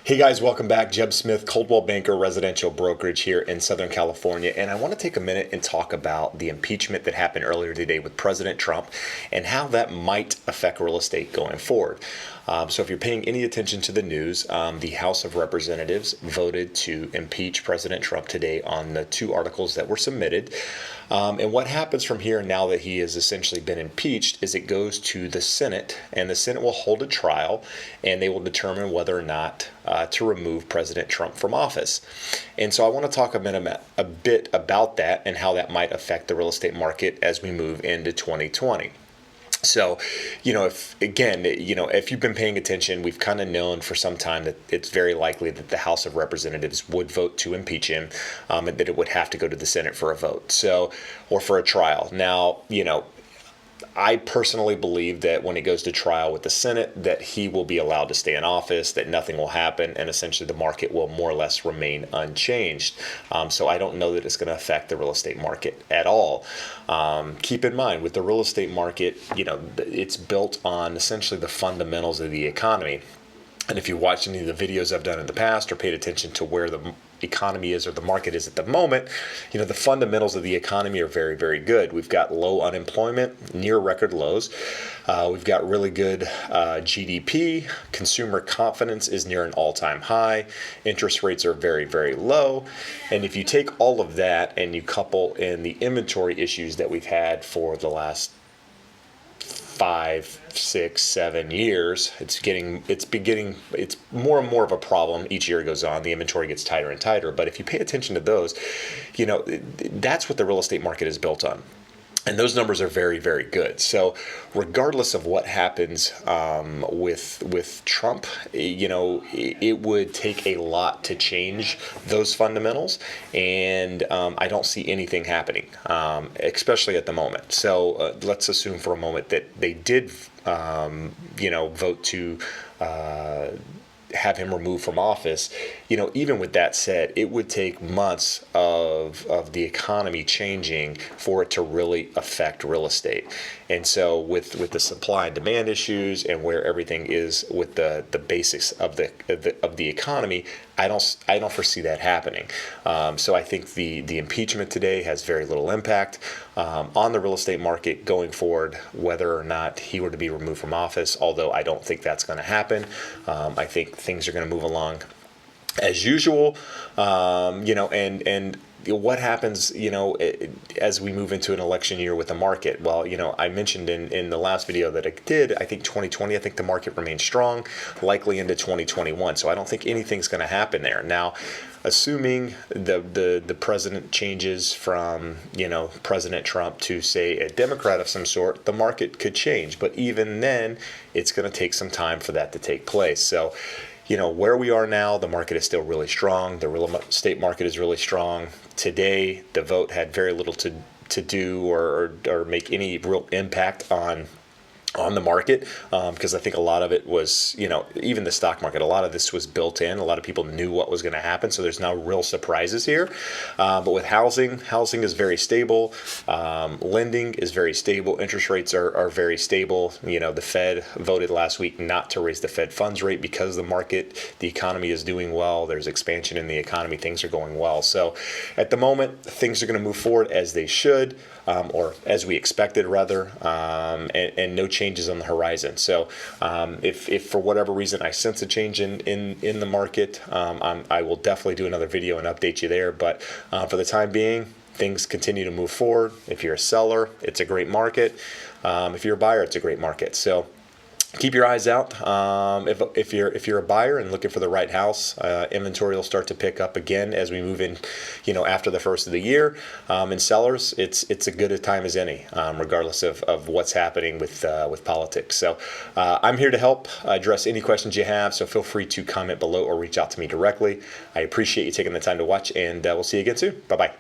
Hey guys, welcome back. Jeb Smith, Coldwell Banker Residential Brokerage here in Southern California. And I want to take a minute and talk about the impeachment that happened earlier today with President Trump and how that might affect real estate going forward. So if you're paying any attention to the news, the House of Representatives voted to impeach President Trump today on the two articles that were submitted. And what happens from here now that he has essentially been impeached is it goes to the Senate, and the Senate will hold a trial, and they will determine whether or not to remove President Trump from office. And so I want to talk a bit about that and how that might affect the real estate market as we move into 2020. So, if you've been paying attention, we've kind of known for some time that it's very likely that the House of Representatives would vote to impeach him, and that it would have to go to the Senate for a vote, or for a trial. Now, I personally believe that when it goes to trial with the Senate, that he will be allowed to stay in office, that nothing will happen, and essentially the market will more or less remain unchanged. So I don't know that it's going to affect the real estate market at all. Keep in mind, with the real estate market, it's built on essentially the fundamentals of the economy. And if you watched any of the videos I've done in the past or paid attention to where the economy is or the market is at the moment, the fundamentals of the economy are very, very good. We've got low unemployment, near record lows. We've got really good GDP. Consumer confidence is near an all-time high. Interest rates are very, very low. And if you take all of that and you couple in the inventory issues that we've had for the last 5, 6, 7 years, it's more and more of a problem each year goes on. The inventory gets tighter and tighter. But if you pay attention to those, that's what the real estate market is built on. And those numbers are very, very good. So regardless of what happens with Trump, it would take a lot to change those fundamentals. And I don't see anything happening, especially at the moment. So let's assume for a moment that they did, vote to have him removed from office. Even with that said, it would take months of the economy changing for it to really affect real estate. And so with the supply and demand issues and where everything is with the basics of the economy, I don't foresee that happening. So I think the impeachment today has very little impact on the real estate market going forward, whether or not he were to be removed from office, although I don't think that's going to happen. I think things are going to move along as usual, and what happens, as we move into an election year with the market? Well, I mentioned in the last video that I did, I think 2020, I think the market remains strong, likely into 2021. So I don't think anything's going to happen there. Now, assuming the president changes from, President Trump to, say, a Democrat of some sort, the market could change. But even then, it's going to take some time for that to take place. So, where we are now, the market is still really strong. The real estate market is really strong. Today, the vote had very little to do or make any real impact on the market, because I think a lot of it was, even the stock market, a lot of this was built in. A lot of people knew what was going to happen, so there's no real surprises here. But with housing is very stable. Lending is very stable. Interest rates are very stable. The Fed voted last week not to raise the Fed funds rate because the economy is doing well. There's expansion in the economy. Things are going well. So at the moment, things are going to move forward as they should, or as we expected, rather, and no changes on the horizon. So if for whatever reason I sense a change in the market, I will definitely do another video and update you there. But for the time being, things continue to move forward. If you're a seller, it's a great market. If you're a buyer, it's a great market. So keep your eyes out. If you're a buyer and looking for the right house, inventory will start to pick up again as we move in, after the first of the year. And sellers, it's as good a time as any, regardless of what's happening with politics. So I'm here to help address any questions you have. So feel free to comment below or reach out to me directly. I appreciate you taking the time to watch, and we'll see you again soon. Bye bye.